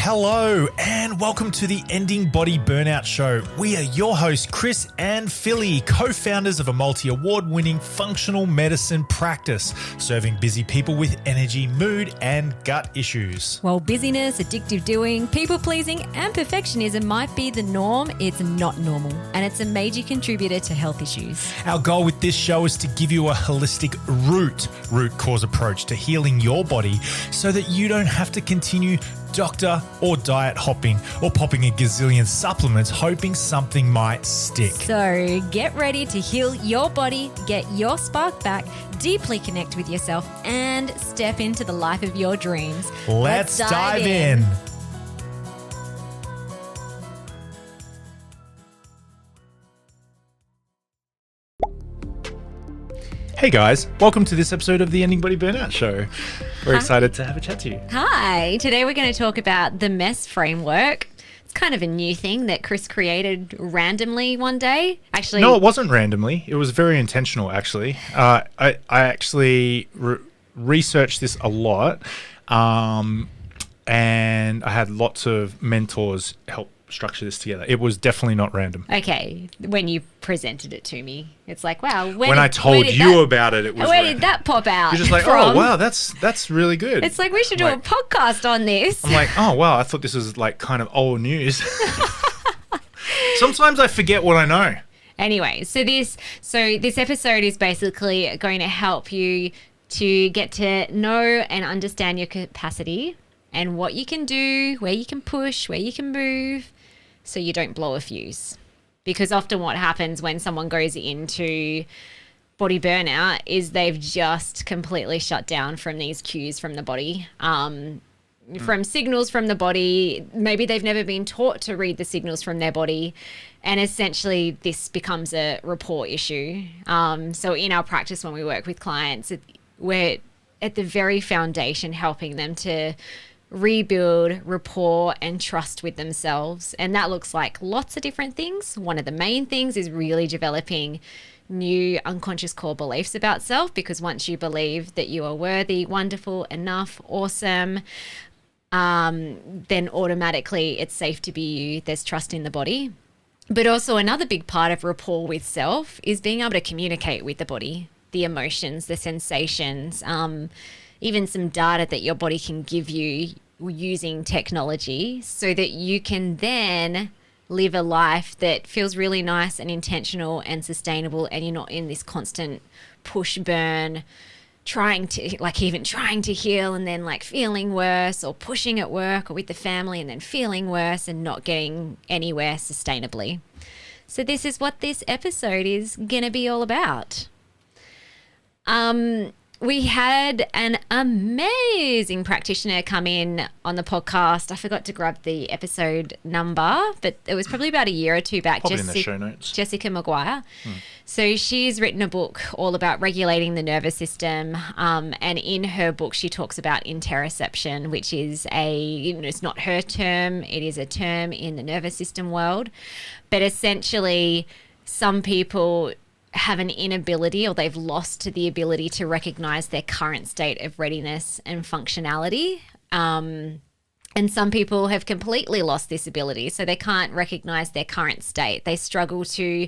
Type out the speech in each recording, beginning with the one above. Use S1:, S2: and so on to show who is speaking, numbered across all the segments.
S1: Hello, and welcome to the Ending Body Burnout Show. We are your hosts, Chris and Philly, co-founders of a multi-award-winning functional medicine practice, serving busy people with energy, mood, and gut issues.
S2: While busyness, addictive doing, people-pleasing, and perfectionism might be the norm, it's not normal, and it's a major contributor to health issues.
S1: Our goal with this show is to give you a holistic root cause approach to healing your body so that you don't have to continue doctor or diet hopping or popping a gazillion supplements hoping something might stick.
S2: So get ready to heal your body, get your spark back, deeply connect with yourself, and step into the life of your dreams.
S1: Let's dive in. Hey guys, welcome to this episode of the Ending Body Burnout Show. We're excited to have a chat to you.
S2: Hi, today we're going to talk about the M.E.S.S framework. It's kind of a new thing that Chris created randomly one day. Actually,
S1: no, it wasn't randomly. It was very intentional, actually. I actually researched this a lot, and I had lots of mentors help structure this together. It was definitely not random.
S2: Okay, when you presented it to me, it's like, wow.
S1: When I told you about it, it was
S2: where did that pop out?
S1: You're just like,
S2: from?
S1: Oh wow, that's really good.
S2: It's like we should do a podcast on this.
S1: I'm like, oh wow, I thought this was like kind of old news. Sometimes I forget what I know.
S2: Anyway, so this episode is basically going to help you to get to know and understand your capacity and what you can do, where you can push, where you can move, so you don't blow a fuse. Because often what happens when someone goes into body burnout is they've just completely shut down from these cues from the body, from signals from the body. Maybe they've never been taught to read the signals from their body. And essentially this becomes a rapport issue. So in our practice when we work with clients, we're at the very foundation helping them to rebuild rapport and trust with themselves. And that looks like lots of different things. One of the main things is really developing new unconscious core beliefs about self, because once you believe that you are worthy, wonderful, enough, awesome, then automatically it's safe to be you. There's trust in the body. But also another big part of rapport with self is being able to communicate with the body, the emotions, the sensations, even some data that your body can give you using technology so that you can then live a life that feels really nice and intentional and sustainable, and you're not in this constant push burn, trying to heal and then like feeling worse, or pushing at work or with the family and then feeling worse and not getting anywhere sustainably. So this is what this episode is going to be all about. We had an amazing practitioner come in on the podcast. I forgot to grab the episode number, but it was probably about a year or two back.
S1: Probably in the show notes.
S2: Jessica Maguire. So she's written a book all about regulating the nervous system. And in her book, she talks about interoception, which is it's not her term. It is a term in the nervous system world. But essentially, some people have an inability, or they've lost the ability to recognize their current state of readiness and functionality. And some people have completely lost this ability, so they can't recognize their current state. They struggle to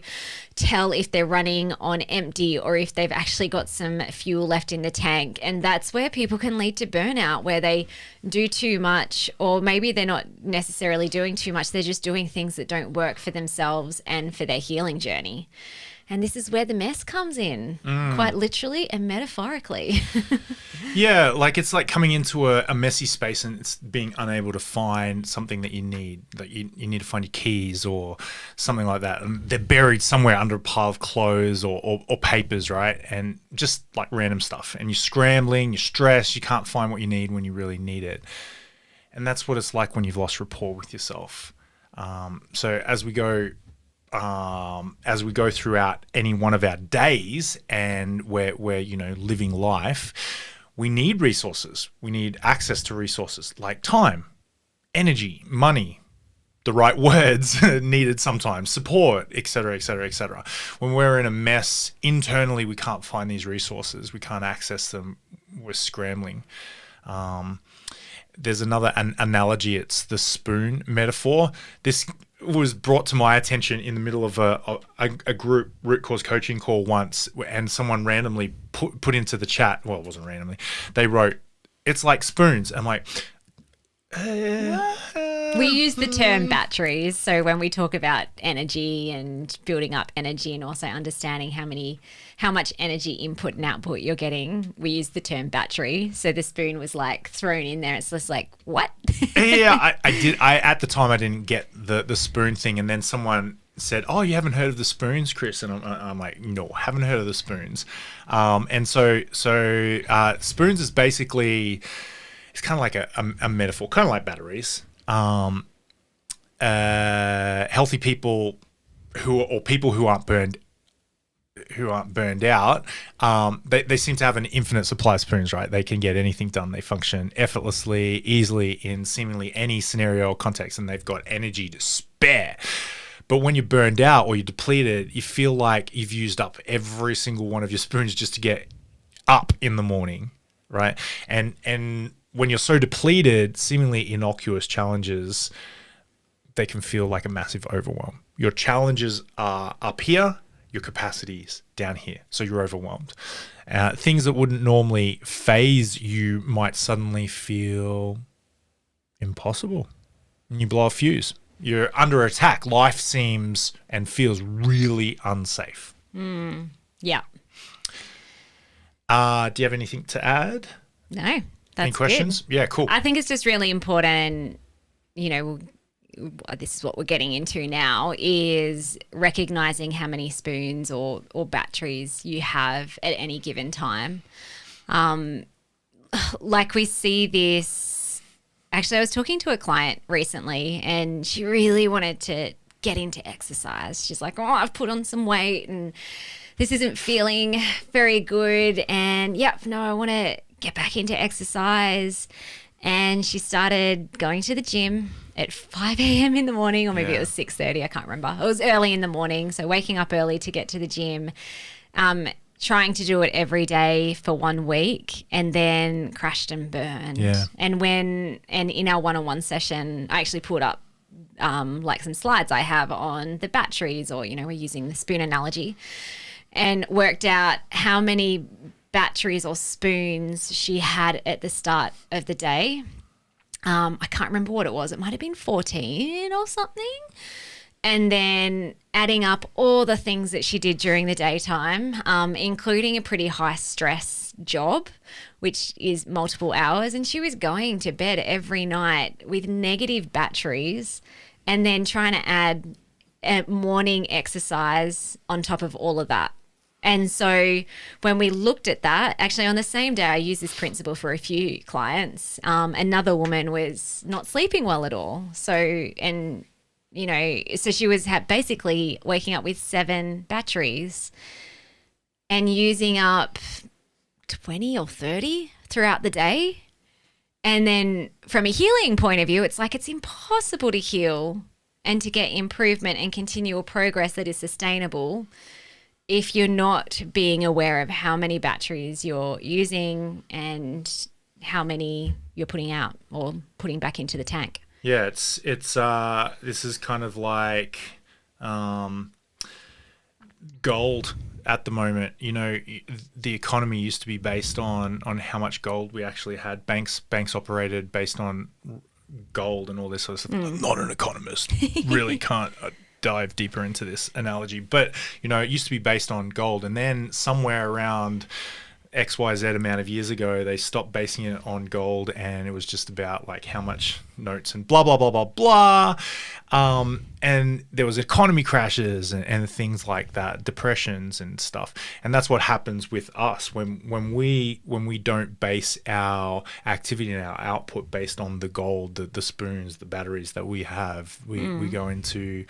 S2: tell if they're running on empty or if they've actually got some fuel left in the tank. And that's where people can lead to burnout, where they do too much, or maybe they're not necessarily doing too much. They're just doing things that don't work for themselves and for their healing journey. And this is where the mess comes in, quite literally and metaphorically.
S1: Yeah, like it's like coming into a messy space and it's being unable to find something that you need. Like you need to find your keys or something like that. And they're buried somewhere under a pile of clothes or papers, right? And just like random stuff. And you're scrambling, you're stressed, you can't find what you need when you really need it. And that's what it's like when you've lost rapport with yourself. So as we go throughout any one of our days and we're living life, we need resources. We need access to resources like time, energy, money, the right words needed sometimes, support, et cetera, et cetera, et cetera. When we're in a mess internally, we can't find these resources. We can't access them. We're scrambling. there's another analogy. It's the spoon metaphor. This was brought to my attention in the middle of a group root cause coaching call once, and someone randomly put into the chat. Well, it wasn't randomly. They wrote, "It's like spoons." I'm like,
S2: we use the term batteries. So when we talk about energy and building up energy and also understanding how much energy input and output you're getting, we use the term battery. So the spoon was like thrown in there. It's just like, what?
S1: Yeah, I did. At the time I didn't get the spoon thing, and then someone said, "Oh, you haven't heard of the spoons, Chris?" And I'm like, "No, haven't heard of the spoons." And so spoons is basically, it's kind of like a metaphor, kind of like batteries. Healthy people people who aren't burned out, they seem to have an infinite supply of spoons, right? They can get anything done. They function effortlessly, easily in seemingly any scenario or context, and they've got energy to spare. But when you're burned out or you're depleted, you feel like you've used up every single one of your spoons just to get up in the morning, right? And when you're so depleted, seemingly innocuous challenges, they can feel like a massive overwhelm. Your challenges are up here, your capacities down here, so you're overwhelmed. Things that wouldn't normally phase you might suddenly feel impossible, and you blow a fuse. You're under attack. Life seems and feels really unsafe.
S2: Yeah.
S1: Do you have anything to add?
S2: No. That's
S1: Any questions?
S2: good.
S1: Yeah, cool.
S2: I think it's just really important, this is what we're getting into now, is recognizing how many spoons or batteries you have at any given time. Like we see this, actually I was talking to a client recently and she really wanted to get into exercise. She's like, "Oh, I've put on some weight and this isn't feeling very good. And I want to get back into exercise." And she started going to the gym at 5 a.m. in the morning, or maybe it was 6:30. I can't remember. It was early in the morning. So waking up early to get to the gym, trying to do it every day for 1 week, and then crashed and burned.
S1: Yeah.
S2: And in our one-on-one session, I actually put up like some slides I have on the batteries, or, we're using the spoon analogy, and worked out how many batteries or spoons she had at the start of the day. I can't remember what it was. It might have been 14 or something. And then adding up all the things that she did during the daytime, including a pretty high stress job, which is multiple hours. And she was going to bed every night with negative batteries, and then trying to add a morning exercise on top of all of that. And so when we looked at that, actually on the same day, I used this principle for a few clients. Another woman was not sleeping well at all. So she was basically waking up with 7 batteries and using up 20 or 30 throughout the day. And then from a healing point of view, it's like it's impossible to heal and to get improvement and continual progress that is sustainable if you're not being aware of how many batteries you're using and how many you're putting out or putting back into the tank.
S1: Yeah, it's this is kind of like gold at the moment. The economy used to be based on how much gold we actually had. Banks operated based on gold and all this sort of stuff. I'm not an economist. Really can't dive deeper into this analogy, but it used to be based on gold, and then somewhere around XYZ amount of years ago they stopped basing it on gold, and it was just about like how much notes and blah blah blah blah blah, and there was economy crashes and things like that, depressions and stuff. And that's what happens with us when we don't base our activity and our output based on the gold, the spoons, the batteries that we have. We go into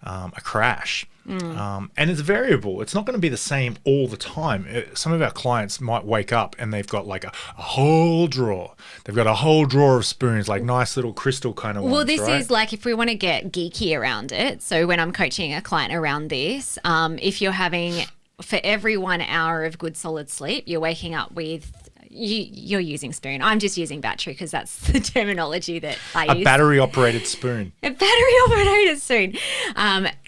S1: a crash. And it's variable. It's not going to be the same all the time. Some of our clients might wake up and they've got like a whole drawer. They've got a whole drawer of spoons, like nice little crystal kind of ones.
S2: Well, this
S1: right?
S2: is like, if we want to get geeky around it. So when I'm coaching a client around this, if you're having, for every 1 hour of good solid sleep, you're waking up with you're using spoon. I'm just using battery because that's the terminology that I use.
S1: A battery-operated spoon.
S2: A battery-operated spoon.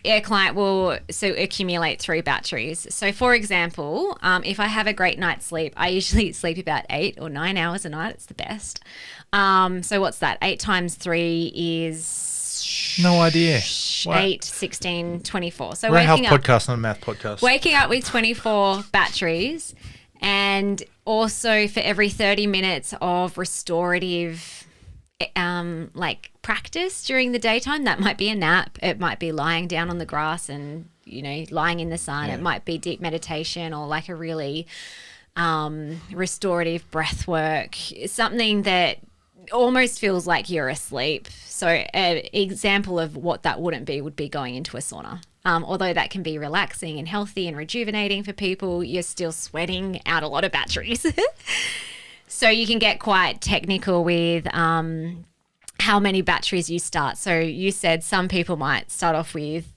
S2: A client will accumulate 3 batteries. So, for example, if I have a great night's sleep, I usually sleep about 8 or 9 hours a night. It's the best. So what's that? 8 times 3 is...
S1: No idea.
S2: 8, 16, 24. So
S1: we're a health
S2: waking up,
S1: podcast, not a math podcast.
S2: Waking up with 24 batteries, and also for every 30 minutes of restorative practice during the daytime. That might be a nap. It might be lying down on the grass and, lying in the sun. Yeah. It might be deep meditation or like a really restorative breath work. Something that almost feels like you're asleep. So an example of what that would be going into a sauna. Although that can be relaxing and healthy and rejuvenating for people, you're still sweating out a lot of batteries. So you can get quite technical with how many batteries you start. So you said some people might start off with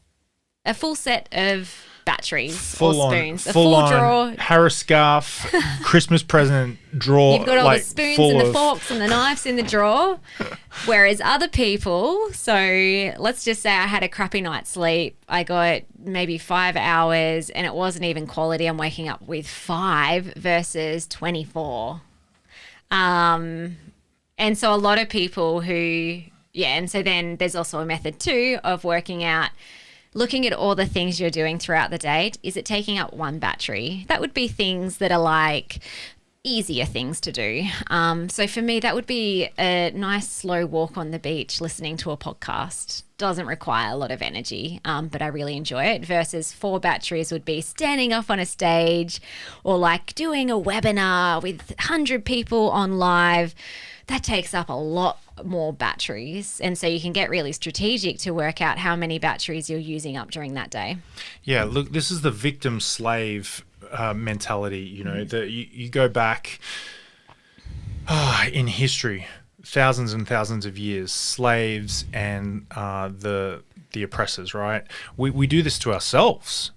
S2: a full set of batteries or spoons. A full drawer.
S1: Harris scarf, Christmas present drawer.
S2: You've got all the spoons and the forks and the knives in the drawer. Whereas other people, so let's just say I had a crappy night's sleep. I got maybe 5 hours and it wasn't even quality. I'm waking up with 5 versus 24. And so a lot of people and so then there's also a method too of working out, looking at all the things you're doing throughout the day. Is it taking up 1 battery? That would be things that are like easier things to do. So for me, that would be a nice slow walk on the beach, listening to a podcast. Doesn't require a lot of energy, but I really enjoy it. Versus 4 batteries would be standing up on a stage or like doing a webinar with 100 people on live. That takes up a lot more batteries. And so you can get really strategic to work out how many batteries you're using up during that day.
S1: Yeah, look, this is the victim-slave mentality. You go back in history, thousands and thousands of years, slaves and the oppressors, right? We do this to ourselves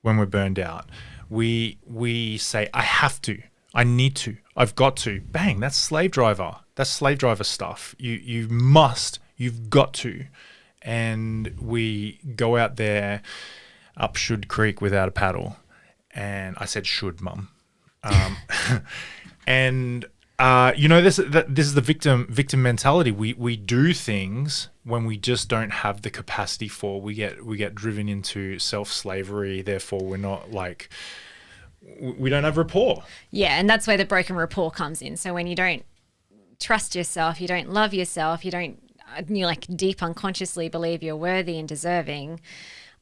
S1: when we're burned out. We say, I have to. I need to. I've got to. Bang, that's slave driver. That's slave driver stuff. You must. You've got to. And we go out there up Should Creek without a paddle. And I said should, Mum. And this is the victim mentality. We do things when we just don't have the capacity for. We get driven into self-slavery. Therefore, we're not like. We don't have rapport.
S2: Yeah, and that's where the broken rapport comes in. So when you don't trust yourself, you don't love yourself, you like deep unconsciously believe you're worthy and deserving,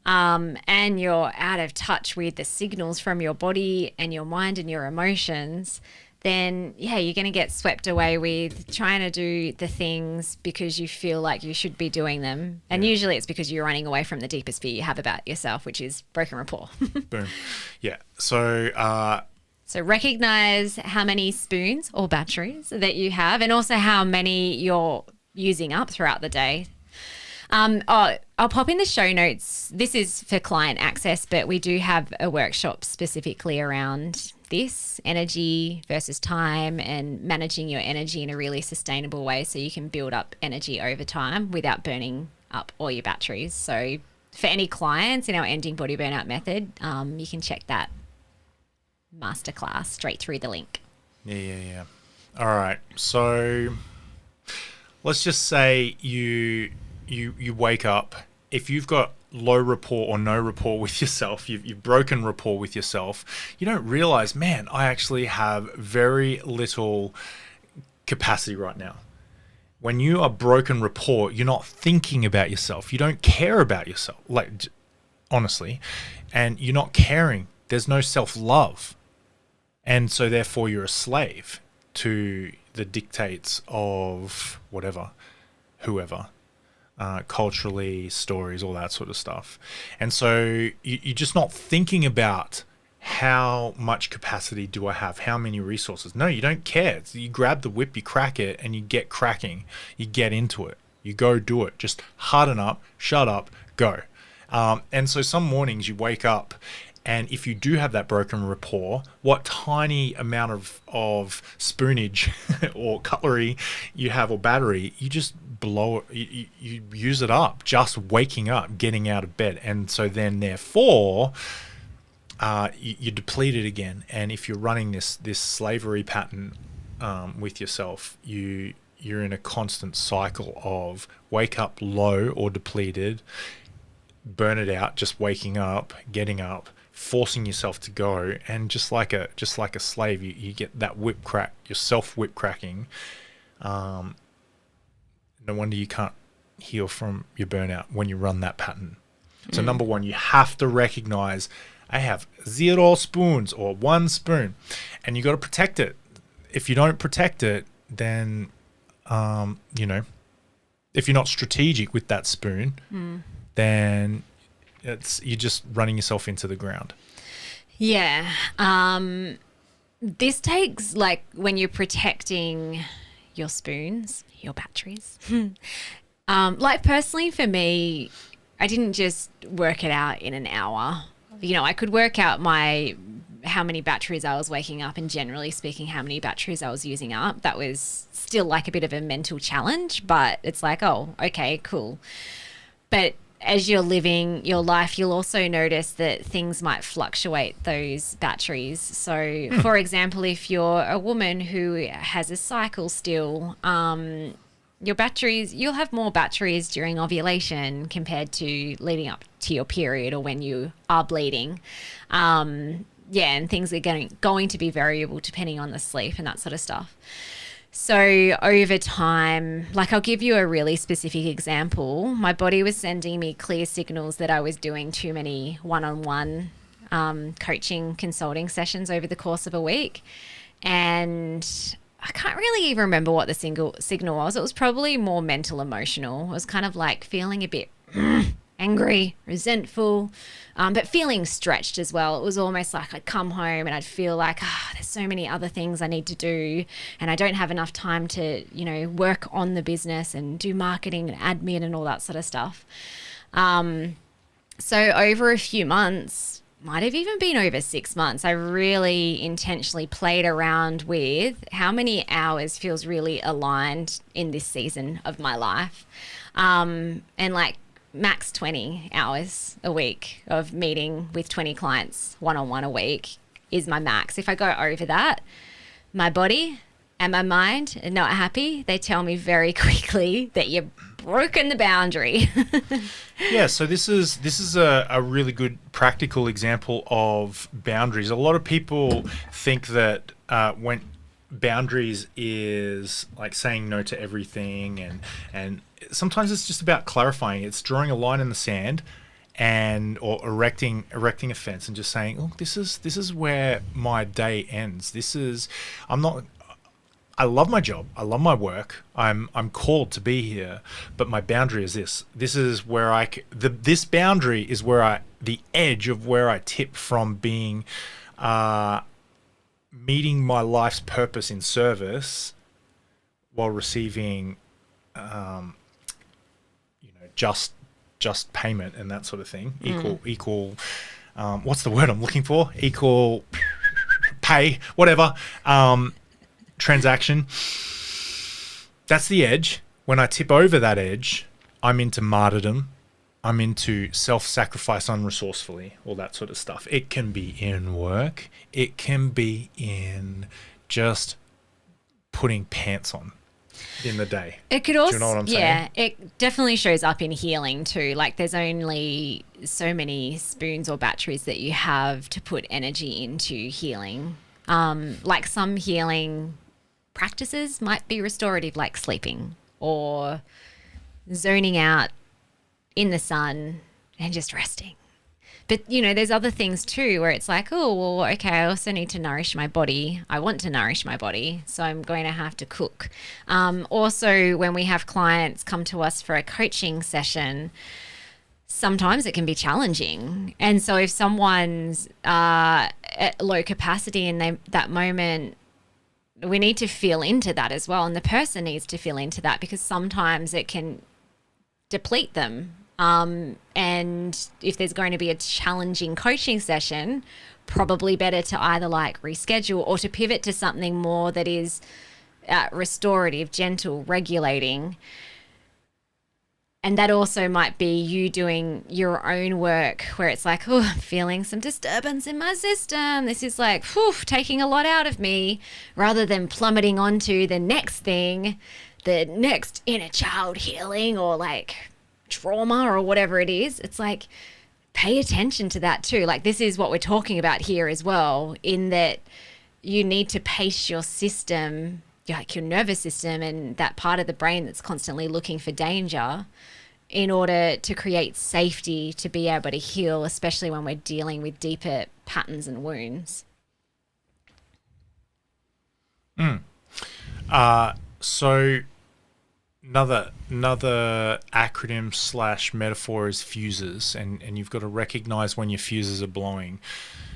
S2: and you're out of touch with the signals from your body and your mind and your emotions, then you're going to get swept away with trying to do the things because you feel like you should be doing them. And usually it's because you're running away from the deepest fear you have about yourself, which is broken rapport.
S1: Boom. Yeah. So
S2: recognize how many spoons or batteries that you have, and also how many you're using up throughout the day. I'll pop in the show notes. This is for client access, but we do have a workshop specifically around this, energy versus time, and managing your energy in a really sustainable way so you can build up energy over time without burning up all your batteries. So for any clients in our Ending Body Burnout method, you can check that masterclass straight through the link.
S1: Yeah. All right. So let's just say you wake up. If you've got low rapport or no rapport with yourself, you've broken rapport with yourself, you don't realize, man, I actually have very little capacity right now. When you are broken rapport, you're not thinking about yourself. You don't care about yourself, like honestly, and you're not caring. There's no self-love. And so therefore you're a slave to the dictates of whatever, whoever. Culturally, stories, all that sort of stuff. And so you're just not thinking about how much capacity do I have? How many resources? No, you don't care. You grab the whip, you crack it, and you get cracking. You get into it. You go do it. Just harden up, shut up, go. And so some mornings you wake up And if you do have that broken rapport, what tiny amount of spoonage or cutlery you have or battery, you just blow it, you use it up just waking up, getting out of bed. And so then therefore you deplete it again. And if you're running this slavery pattern with yourself, you're in a constant cycle of wake up low or depleted, burn it out, just waking up, getting up, forcing yourself to go, and just like a slave, you get that whip crack, yourself whip cracking. No wonder you can't heal from your burnout when you run that pattern. So number one, you have to recognize I have 0 spoons or 1 spoon, and you got to protect it. If you don't protect it, then if you're not strategic with that spoon, then you're just running yourself into the ground.
S2: Yeah. This takes, like, when you're protecting your spoons, your batteries. Like, personally for me, I didn't just work it out in an hour. I could work out how many batteries I was waking up, and generally speaking, how many batteries I was using up. That was still like a bit of a mental challenge, but it's like, oh, okay, cool. But as you're living your life, you'll also notice that things might fluctuate those batteries. So, for example, if you're a woman who has a cycle still, your batteries, you'll have more batteries during ovulation compared to leading up to your period or when you are bleeding. And things are going to be variable depending on the sleep and that sort of stuff. So over time, like, I'll give you a really specific example. My body was sending me clear signals that I was doing too many one-on-one coaching consulting sessions over the course of a week. And I can't really even remember what the signal was. It was probably more mental, emotional. It was kind of like feeling a bit angry, resentful, but feeling stretched as well. It was almost like I'd come home and I'd feel like, there's so many other things I need to do, and I don't have enough time to, work on the business and do marketing and admin and all that sort of stuff. So over a few months, might have even been over 6 months, I really intentionally played around with how many hours feels really aligned in this season of my life. And like, max 20 hours a week of meeting with 20 clients one-on-one a week is my max. If I go over that, my body and my mind are not happy. They tell me very quickly that you've broken the boundary.
S1: Yeah, so this is a really good practical example of boundaries. A lot of people think that when boundaries is like saying no to everything, and sometimes it's just about clarifying. It's drawing a line in the sand or erecting a fence and just saying, oh, this is where my day ends. I love my job. I love my work. I'm called to be here, but my boundary is this. This is where this boundary is where the edge of where I tip from being meeting my life's purpose in service while receiving just payment and that sort of thing. Equal what's the word I'm looking for? Equal pay, whatever. Transaction. That's the edge. When I tip over that edge, I'm into martyrdom. I'm into self-sacrifice unresourcefully, all that sort of stuff. It can be in work. It can be in just putting pants on in the day.
S2: It could also,
S1: do you know what I'm saying?
S2: Yeah, it definitely shows up in healing too. Like, there's only so many spoons or batteries that you have to put energy into healing. Like, some healing practices might be restorative, like sleeping or zoning out in the sun and just resting. But, there's other things too where it's like, oh, well, okay, I also need to nourish my body. I want to nourish my body, so I'm going to have to cook. Also, when we have clients come to us for a coaching session, sometimes it can be challenging. And so if someone's at low capacity in that moment, we need to feel into that as well. And the person needs to feel into that, because sometimes it can deplete them. And if there's going to be a challenging coaching session, probably better to either like reschedule or to pivot to something more that is restorative, gentle, regulating. And that also might be you doing your own work where it's like, oh, I'm feeling some disturbance in my system. This is like, whew, taking a lot out of me, rather than plummeting onto the next thing, the next inner child healing or like trauma or whatever it is. It's like, pay attention to that too. Like, this is what we're talking about here as well, in that you need to pace your system, like your nervous system and that part of the brain that's constantly looking for danger, in order to create safety to be able to heal, especially when we're dealing with deeper patterns and wounds.
S1: So another acronym / metaphor is fuses, and you've got to recognize when your fuses are blowing.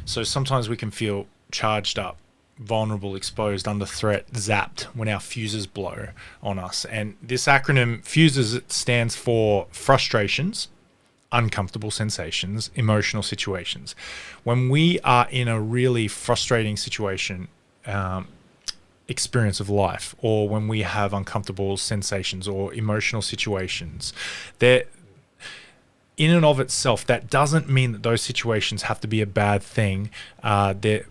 S1: So sometimes we can feel charged up, vulnerable, exposed, under threat, zapped when our fuses blow on us. And this acronym fuses, it stands for frustrations, uncomfortable sensations, emotional situations. When we are in a really frustrating situation, experience of life, or when we have uncomfortable sensations or emotional situations, that in and of itself, that doesn't mean that those situations have to be a bad thing.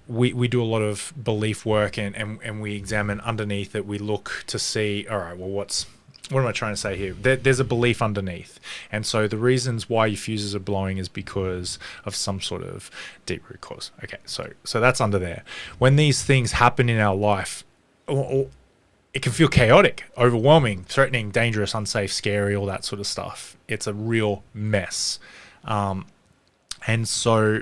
S1: We do a lot of belief work, and we examine underneath it. We look to see, all right, well, what am I trying to say here? There's a belief underneath. And so the reasons why your fuses are blowing is because of some sort of deep root cause. Okay, so that's under there. When these things happen in our life, it can feel chaotic, overwhelming, threatening, dangerous, unsafe, scary, all that sort of stuff. It's a real mess. And so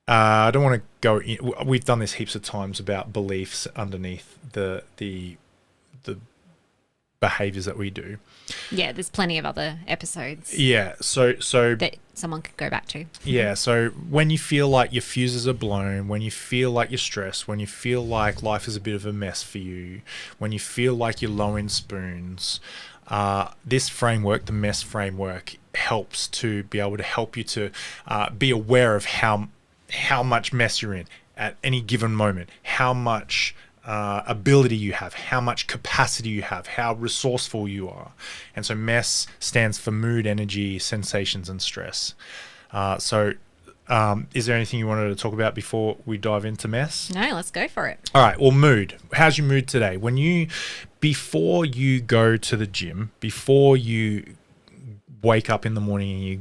S1: I don't want to go in. We've done this heaps of times about beliefs underneath the behaviors that we do.
S2: Yeah, there's plenty of other episodes.
S1: Yeah, so
S2: that someone could go back to.
S1: Yeah, so when you feel like your fuses are blown, when you feel like you're stressed, when you feel like life is a bit of a mess for you, when you feel like you're low in spoons, this framework, the M.E.S.S framework, helps to be able to help you to be aware of how much mess you're in at any given moment, how much ability you have, how much capacity you have, how resourceful you are. And so M.E.S.S stands for mood, energy, sensations, and stress. So is there anything you wanted to talk about before we dive into M.E.S.S?
S2: No, let's go for it.
S1: All right, well, mood. How's your mood today? Before you go to the gym, before you wake up in the morning and you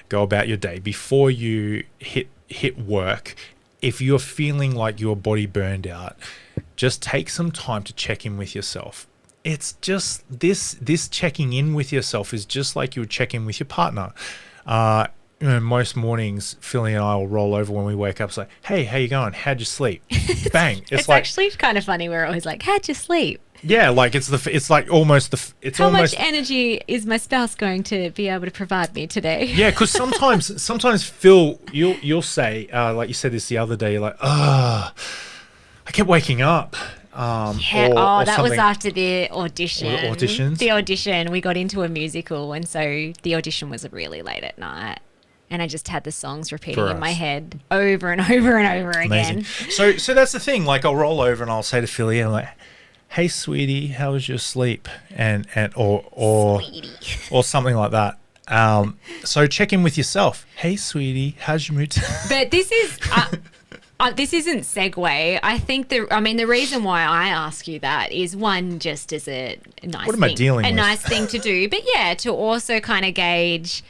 S1: go about your day, before you hit work, if you're feeling like your body burned out, just take some time to check in with yourself. It's just this checking in with yourself is just like you would check in with your partner. Most mornings, Philly and I will roll over when we wake up. It's like, hey, how you going? How'd you sleep? Bang.
S2: It's like, actually kind of funny. We're always like, how'd you sleep?
S1: Yeah, like
S2: how much energy is my spouse going to be able to provide me today?
S1: Yeah, because sometimes Phil, you'll say, like you said this the other day, you're like, I kept waking up.
S2: Or that was after the audition.
S1: Auditions?
S2: The audition, we got into a musical, and so the audition was really late at night. And I just had the songs repeating in my head over and over and over again.
S1: So that's the thing. Like, I'll roll over and I'll say to Philly, I'm like, hey, sweetie, how was your sleep? Or something like that. So check in with yourself. Hey, sweetie, how's your mood?
S2: But this is this isn't segue. I think the reason why I ask you that is, one, just as a nice nice thing to do, but yeah, to also kind of gauge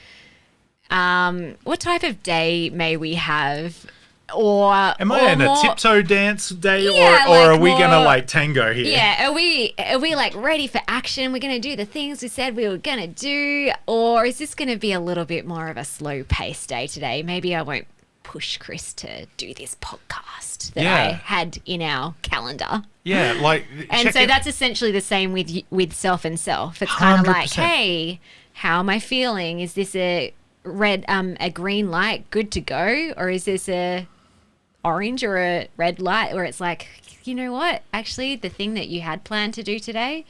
S2: what type of day may we have. Or
S1: am I in a tiptoe dance day,
S2: yeah,
S1: or are we gonna like tango here?
S2: Yeah, are we like ready for action? We're gonna do the things we said we were gonna do, or is this gonna be a little bit more of a slow paced day today? Maybe I won't push Chris to do this podcast that I had in our calendar.
S1: Yeah, like,
S2: and so that's essentially the same with self and self. It's kind of like, hey, how am I feeling? Is this a green light, good to go, or is this a orange or a red light where it's like, you know what, actually the thing that you had planned to do today,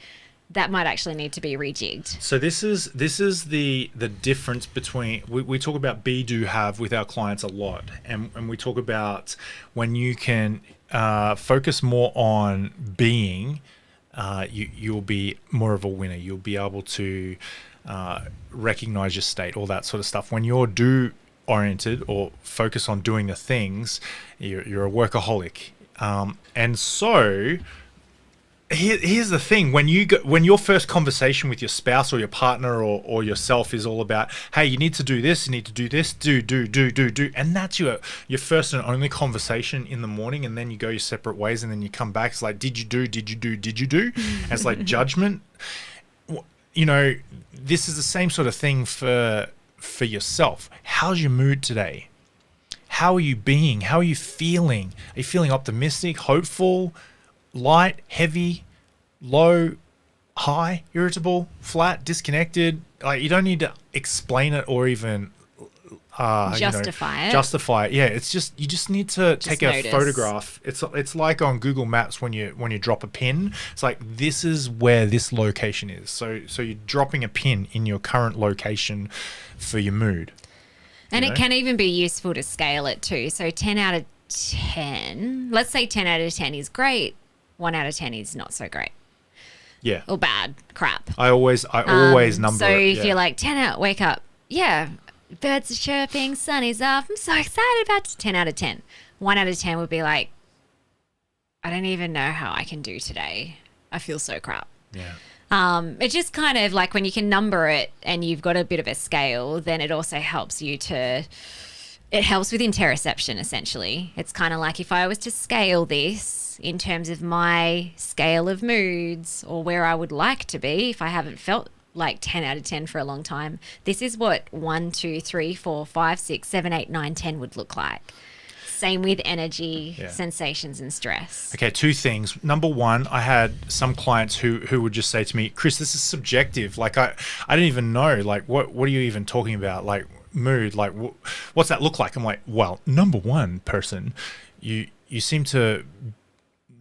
S2: that might actually need to be rejigged.
S1: So this is the difference between we talk about be do have with our clients a lot, and we talk about when you can focus more on being, you'll be more of a winner. You'll be able to recognize your state, all that sort of stuff. When you're do oriented or focus on doing the things, you're a workaholic, and so. Here's the thing: when your first conversation with your spouse or your partner or yourself is all about, hey, you need to do this, you need to do this, do, and that's your first and only conversation in the morning, and then you go your separate ways, and then you come back. It's like, did you do? And it's like judgment. You know, this is the same sort of thing for yourself. How's your mood today? How are you being? How are you feeling? Are you feeling optimistic, hopeful? Light, heavy, low, high, irritable, flat, disconnected? Like, you don't need to explain it or even
S2: Justify it.
S1: Justify it. Yeah, it's just you just need to take a
S2: notice.
S1: photograph. It's like on Google Maps when you drop a pin. It's like, this is where this location is. So you're dropping a pin in your current location for your mood.
S2: And it can even be useful to scale it too. So 10 out of 10, let's say 10 out of 10 is great. 1 out of 10 is not so great.
S1: Yeah.
S2: Or bad, crap.
S1: I always number
S2: so
S1: it.
S2: if you're like 10 out, wake up. Yeah, birds are chirping, sun is up. I'm so excited about 10 out of 10. 1 out of 10 would be like, I don't even know how I can do today. I feel so crap.
S1: Yeah.
S2: It's just kind of like when you can number it and you've got a bit of a scale, then it also helps you to, it helps with interoception essentially. It's kind of like if I was to scale this in terms of my scale of moods or where I would like to be if I haven't felt like 10 out of 10 for a long time, this is what 1, 2, 3, 4, 5, 6, 7, 8, 9, 10 would look like. Same with energy, sensations and stress.
S1: Okay, two things. Number one, I had some clients who would just say to me, Chris, this is subjective. Like, I didn't even know, like, what are you even talking about? Like, mood, like, what's that look like? I'm like, well, number one, person, you seem to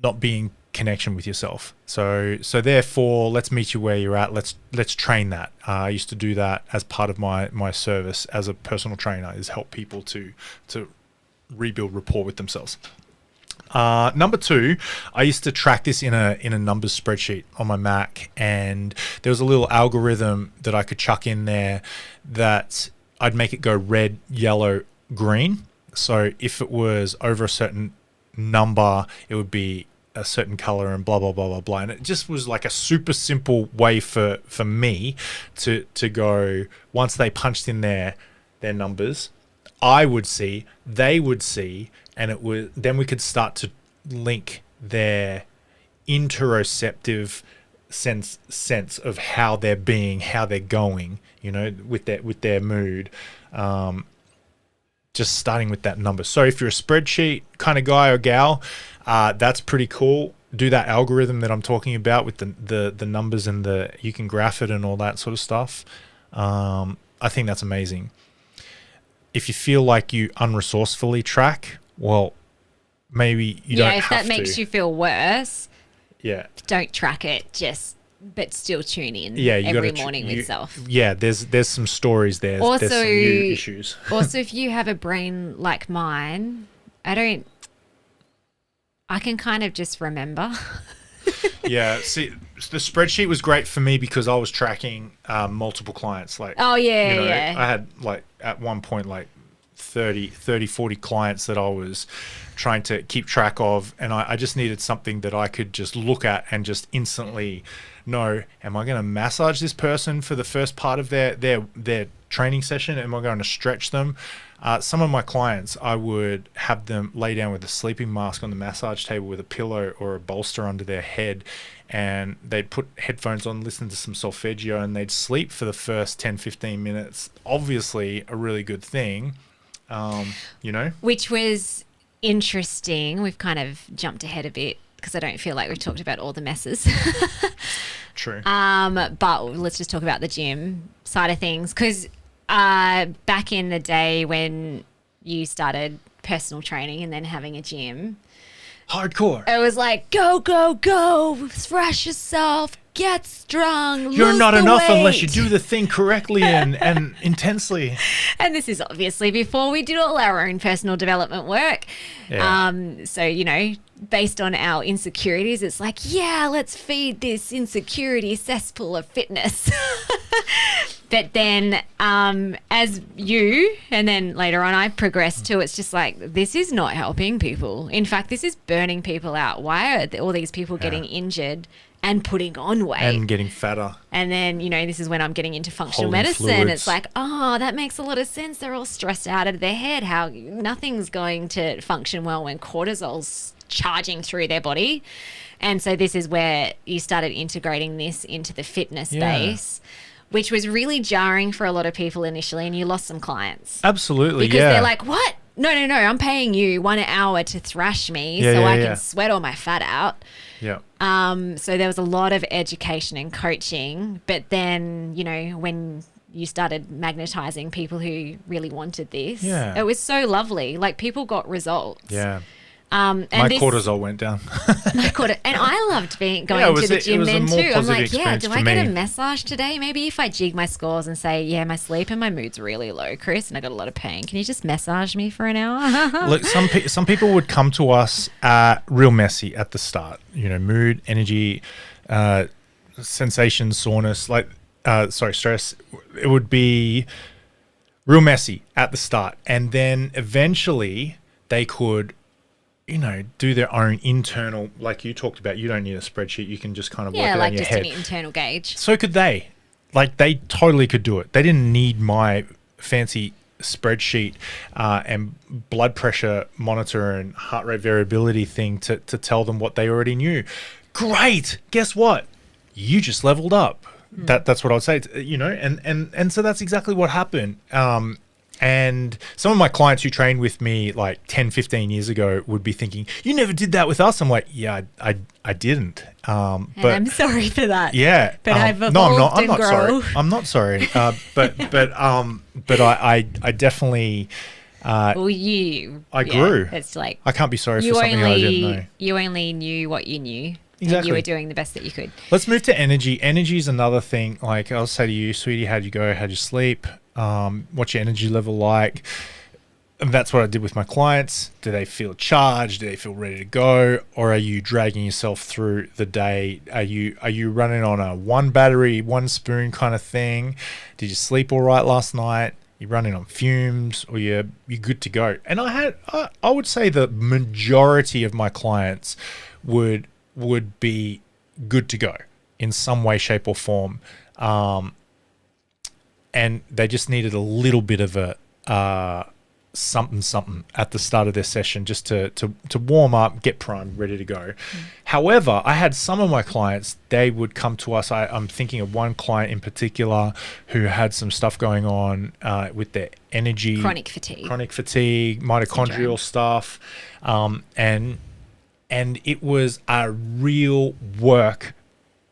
S1: not be in connection with yourself. So therefore, let's meet you where you're at. Let's train that. I used to do that as part of my service as a personal trainer, is help people to rebuild rapport with themselves. Number two, I used to track this in a numbers spreadsheet on my Mac, and there was a little algorithm that I could chuck in there that I'd make it go red, yellow, green. So if it was over a certain number, it would be a certain color and blah, blah, blah, blah, blah. And it just was like a super simple way for me to go, once they punched in their numbers, I would see, they would see, and then we could start to link their interoceptive sense of how they're being, how they're going, you know, with their mood. Just starting with that number. So if you're a spreadsheet kind of guy or gal, that's pretty cool. Do that algorithm that I'm talking about with the numbers and you can graph it and all that sort of stuff. I think that's amazing. If you feel like you unresourcefully track, well, maybe you don't have to.
S2: Yeah, if that makes you feel worse, don't track it, but still tune in every morning with self.
S1: Yeah, there's some stories there.
S2: Also,
S1: there's some new issues.
S2: Also, if you have a brain like mine, I can kind of just remember.
S1: Yeah, see, the spreadsheet was great for me because I was tracking multiple clients. Like,
S2: yeah.
S1: I had, like, at one point, like 30, 40 clients that I was trying to keep track of, and I just needed something that I could just look at and just instantly know, am I going to massage this person for the first part of their training session? Am I going to stretch them? Some of my clients, I would have them lay down with a sleeping mask on the massage table with a pillow or a bolster under their head, and they'd put headphones on, listen to some solfeggio, and they'd sleep for the first 10-15 minutes. Obviously a really good thing, you know. Which
S2: was interesting. We've kind of jumped ahead a bit because I don't feel like we've talked about all the messes.
S1: True.
S2: But let's just talk about the gym side of things, because back in the day when you started personal training and then having a gym,
S1: Hardcore.
S2: It was like, go, go, go, thrash yourself, get strong.
S1: You're
S2: lose
S1: not
S2: the
S1: enough unless
S2: weight.
S1: you do the thing correctly and intensely.
S2: And this is obviously before we did all our own personal development work.
S1: Yeah.
S2: So, you know, based on our insecurities, it's like, yeah, let's feed this insecurity cesspool of fitness. But then as you, and then later on I progressed to, it's just like, this is not helping people. In fact, this is burning people out. Why are all these people getting injured and putting on weight?
S1: And getting fatter.
S2: And then, you know, this is when I'm getting into functional
S1: Holding
S2: medicine.
S1: fluids.
S2: It's like, oh, that makes a lot of sense. They're all stressed out of their head. How nothing's going to function well when cortisol's charging through their body. And so this is where you started integrating this into the fitness space, which was really jarring for a lot of people initially, and you lost some clients.
S1: Absolutely,
S2: Because they're like, what? No, I'm paying you 1 hour to thrash me so I can sweat all my fat out.
S1: Yeah.
S2: So there was a lot of education and coaching, but then, you know, when you started magnetizing people who really wanted this, it was so lovely. Like, people got results.
S1: Yeah.
S2: And
S1: My
S2: this-
S1: cortisol went down.
S2: and I loved going to the gym then too. I'm like, yeah, do I get a massage today? Maybe if I jig my scores and say, yeah, my sleep and my mood's really low, Chris, and I got a lot of pain. Can you just massage me for an hour?
S1: Look, some people would come to us real messy at the start. You know, mood, energy, sensation, soreness, stress. It would be real messy at the start, and then eventually they could, you know, do their own internal, like you talked about. You don't need a spreadsheet. You can just kind of work it
S2: like
S1: in your
S2: just
S1: head.
S2: an internal gauge.
S1: So could they. Like, they totally could do it. They didn't need my fancy spreadsheet and blood pressure monitor and heart rate variability thing to tell them what they already knew. Great. Guess what? You just leveled up. That's what I would say. You know, and so that's exactly what happened. And some of my clients who trained with me like 10, 15 years ago would be thinking, you never did that with us. I'm like, yeah, I didn't. But
S2: I'm sorry for that.
S1: Yeah.
S2: But I've evolved
S1: I'm
S2: and
S1: not
S2: grown.
S1: sorry. I'm not sorry. But I definitely,
S2: Well, you.
S1: I grew.
S2: It's like
S1: I can't be sorry for something I didn't know.
S2: you only knew what you knew. And
S1: Exactly.
S2: you were doing the best that you could.
S1: Let's move to energy. Energy is another thing. Like, I'll say to you, sweetie, how'd you go? How'd you sleep? What's your energy level like? And that's what I did with my clients. Do they feel charged? Do they feel ready to go? Or are you dragging yourself through the day? Are you running on a one battery, one spoon kind of thing? Did you sleep all right last night? You're running on fumes, or you're good to go? And I would say the majority of my clients would be good to go in some way, shape, or form. And they just needed a little bit of a something at the start of their session just to warm up, get primed, ready to go. However, I had some of my clients, they would come to us. I'm thinking of one client in particular who had some stuff going on with their energy.
S2: Chronic fatigue,
S1: mitochondrial stuff. And it was a real work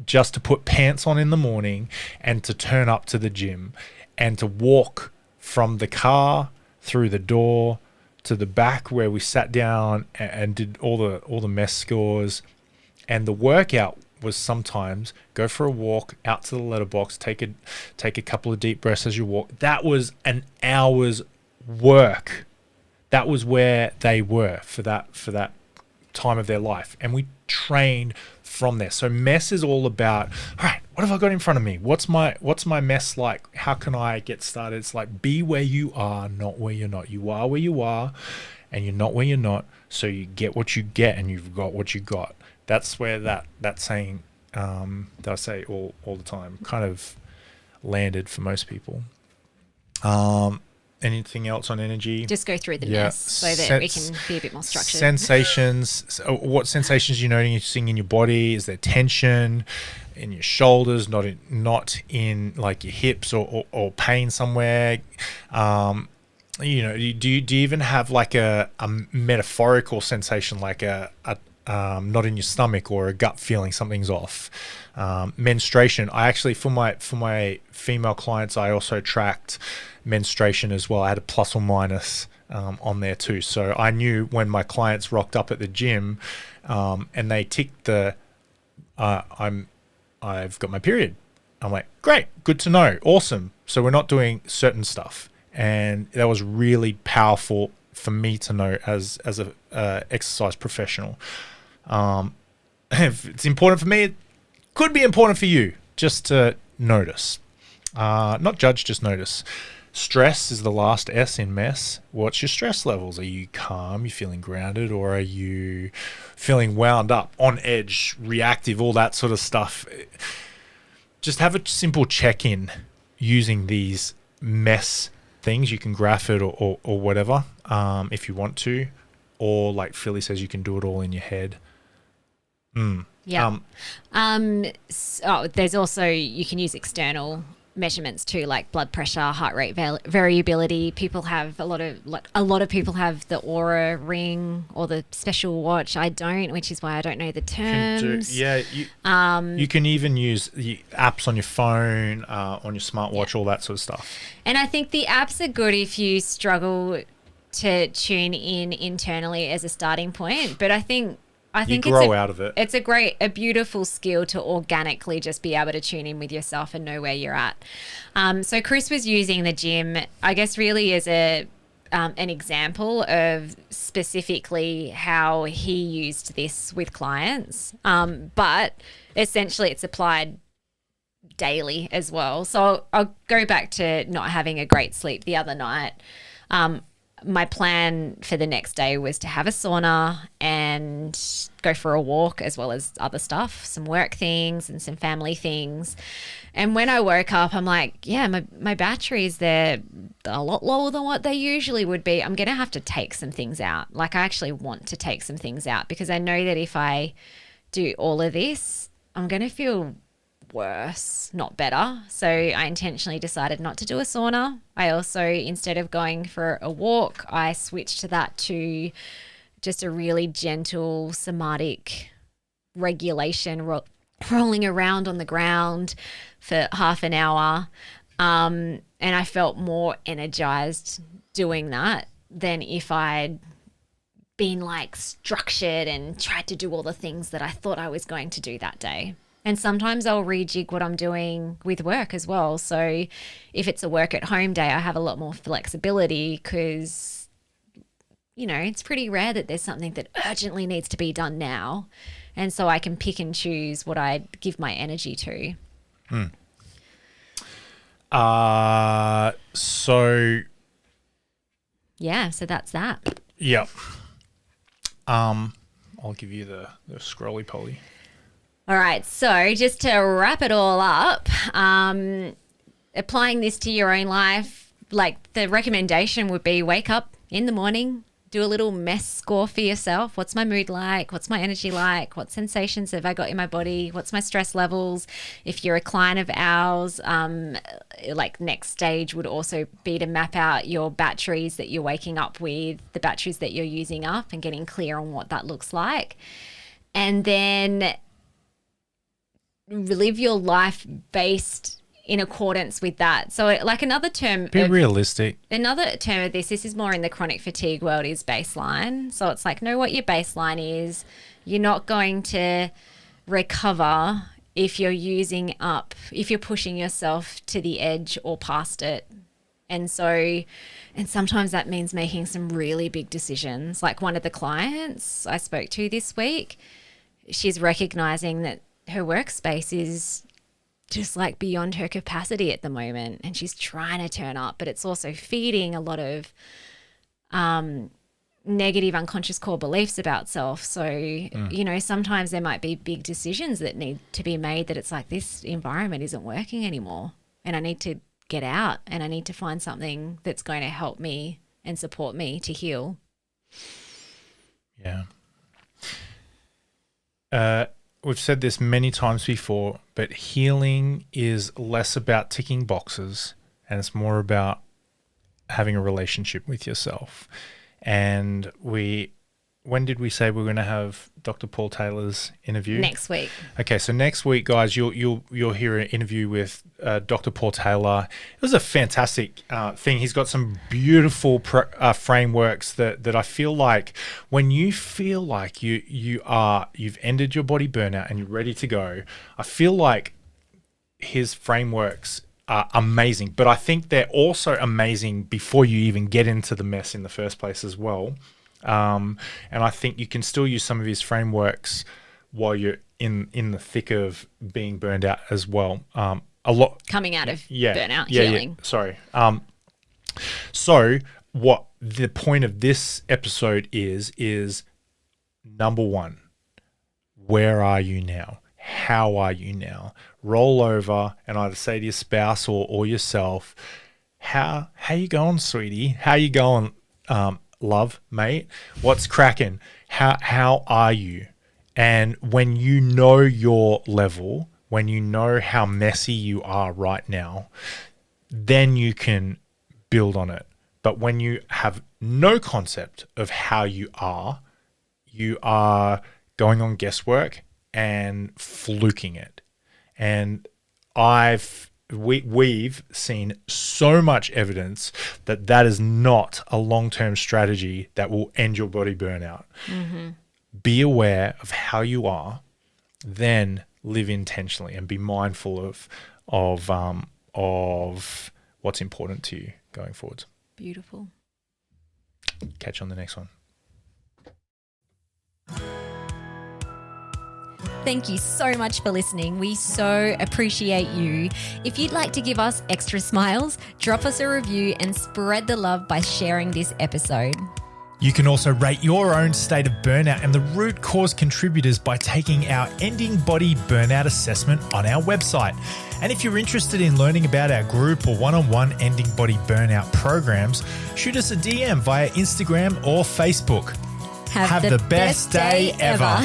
S1: just to put pants on in the morning and to turn up to the gym and to walk from the car through the door to the back where we sat down and did all the M.E.S.S scores. And the workout was sometimes go for a walk out to the letterbox, take a couple of deep breaths as you walk. That was an hour's work. That was where they were for that time of their life, and we trained from there. So M.E.S.S is all about, all right, what have I got in front of me? What's my M.E.S.S like? How can I get started? It's like, be where you are, not where you're not. You are where you are, and you're not where you're not. So you get what you get, and you've got what you got. That's where that saying that I say all the time kind of landed for most people. Anything else on energy?
S2: Just go through the M.E.S.S so that we can be a bit more structured.
S1: Sensations. So what sensations are you noticing in your body? Is there tension in your shoulders, not in like your hips or pain somewhere? You know, do you even have like a metaphorical sensation, like a not in your stomach or a gut feeling something's off? Menstruation. I actually, for my female clients, I also tracked menstruation as well. I had a plus or minus on there too. So I knew when my clients rocked up at the gym and they ticked the I've got my period. I'm like, great, good to know, awesome. So we're not doing certain stuff, and that was really powerful for me to know as a exercise professional. If it's important for me, it could be important for you just to notice, not judge, just notice. Stress is the last S in M.E.S.S. What's your stress levels? Are you calm? You feeling grounded? Or are you feeling wound up, on edge, reactive, all that sort of stuff? Just have a simple check-in using these M.E.S.S things. You can graph it or whatever if you want to. Or like Philly says, you can do it all in your head.
S2: Yeah. There's also, you can use external measurements too, like blood pressure, heart rate variability. People have a lot of people have the Aura ring or the special watch. I don't, which is why I don't know the terms.
S1: You can even use the apps on your phone, on your smartwatch, all that sort of stuff.
S2: And I think the apps are good if you struggle to tune in internally as a starting point. But I think
S1: you grow out of it.
S2: It's a beautiful skill to organically just be able to tune in with yourself and know where you're at. So Chris was using the gym, I guess, really as an example of specifically how he used this with clients. But essentially it's applied daily as well. So I'll go back to not having a great sleep the other night. My plan for the next day was to have a sauna and go for a walk, as well as other stuff, some work things and some family things. And when I woke up, I'm like, yeah, my batteries, they're a lot lower than what they usually would be. I'm going to have to take some things out. Like, I actually want to take some things out because I know that if I do all of this, I'm going to feel worse, not better. So I intentionally decided not to do a sauna. I also, instead of going for a walk, I switched that to just a really gentle somatic regulation, rolling around on the ground for half an hour. And I felt more energized doing that than if I'd been like structured and tried to do all the things that I thought I was going to do that day. And sometimes I'll rejig what I'm doing with work as well. So if it's a work at home day, I have a lot more flexibility because, you know, it's pretty rare that there's something that urgently needs to be done now. And so I can pick and choose what I give my energy to. So that's that.
S1: Yep. I'll give you the scrolly poly.
S2: All right, so just to wrap it all up, applying this to your own life, like the recommendation would be wake up in the morning, do a little M.E.S.S score for yourself. What's my mood like? What's my energy like? What sensations have I got in my body? What's my stress levels? If you're a client of ours, like next stage would also be to map out your batteries that you're waking up with, the batteries that you're using up, and getting clear on what that looks like. And then live your life based in accordance with that. So like another term,
S1: be realistic.
S2: Another term of this is more in the chronic fatigue world, is baseline. So it's like, know what your baseline is. You're not going to recover if you're pushing yourself to the edge or past it. And sometimes that means making some really big decisions. Like one of the clients I spoke to this week, she's recognizing that her workspace is just like beyond her capacity at the moment, and she's trying to turn up, but it's also feeding a lot of negative unconscious core beliefs about self. So, you know, sometimes there might be big decisions that need to be made that it's like, this environment isn't working anymore and I need to get out and I need to find something that's going to help me and support me to heal.
S1: Yeah. We've said this many times before, but healing is less about ticking boxes and it's more about having a relationship with yourself. And we when did we say we were going to have Dr. Paul Taylor's interview?
S2: Next week.
S1: Okay, so next week, guys, you'll hear an interview with Dr. Paul Taylor. It was a fantastic thing. He's got some beautiful frameworks that I feel like when you feel like you've ended your body burnout and you're ready to go, I feel like his frameworks are amazing. But I think they're also amazing before you even get into the mess in the first place as well. And I think you can still use some of his frameworks while you're in the thick of being burned out as well. A lot
S2: coming out of burnout, healing.
S1: Yeah, sorry. So what the point of this episode is number one, where are you now? How are you now? Roll over and either say to your spouse or yourself, how you going, sweetie? How you going, love, mate? What's cracking? How are you? And when you know your level, when you know how messy you are right now, then you can build on it. But when you have no concept of how you are going on guesswork and fluking it. And we've seen so much evidence that is not a long-term strategy that will end your body burnout. Mm-hmm. Be aware of how you are, then live intentionally and be mindful of what's important to you going forward.
S2: Beautiful.
S1: Catch you on the next one.
S2: Thank you so much for listening. We so appreciate you. If you'd like to give us extra smiles, drop us a review and spread the love by sharing this episode.
S1: You can also rate your own state of burnout and the root cause contributors by taking our Ending Body Burnout Assessment on our website. And if you're interested in learning about our group or one-on-one Ending Body Burnout programs, shoot us a DM via Instagram or Facebook.
S2: Have the best day ever.